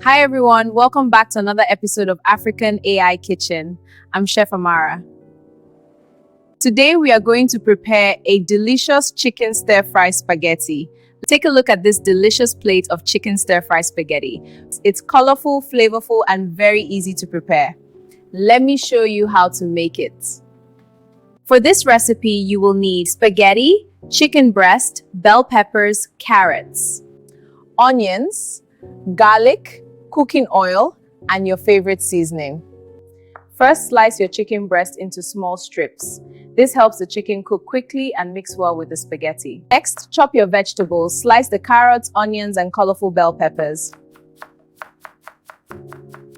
Hi everyone, welcome back to another episode of African AI Kitchen. I'm Chef Amara. Today we are going to prepare a delicious chicken stir-fry spaghetti. Take a look at this delicious plate of chicken stir-fry spaghetti. It's colorful, flavorful, and very easy to prepare. Let me show you how to make it. For this recipe, you will need spaghetti, chicken breast, bell peppers, carrots, onions, garlic, cooking oil, and your favorite seasoning. First, slice your chicken breast into small strips. This helps the chicken cook quickly and mix well with the spaghetti. Next, chop your vegetables. Slice the carrots, onions, and colorful bell peppers.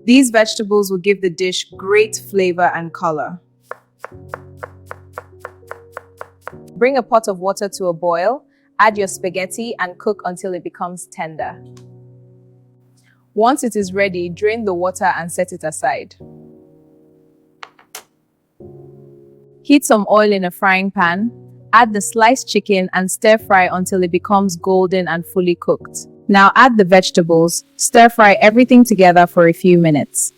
These vegetables will give the dish great flavor and color. Bring a pot of water to a boil, add your spaghetti, and cook until it becomes tender. Once it is ready, drain the water and set it aside. Heat some oil in a frying pan, add the sliced chicken and stir fry until it becomes golden and fully cooked. Now add the vegetables, stir fry everything together for a few minutes.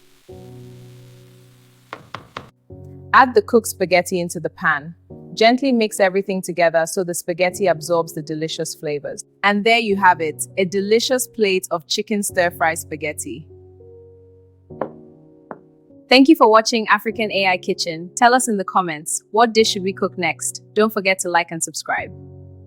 Add the cooked spaghetti into the pan. Gently mix everything together so the spaghetti absorbs the delicious flavors. And there you have it, a delicious plate of chicken stir-fry spaghetti. Thank you for watching African AI Kitchen. Tell us in the comments, what dish should we cook next? Don't forget to like and subscribe.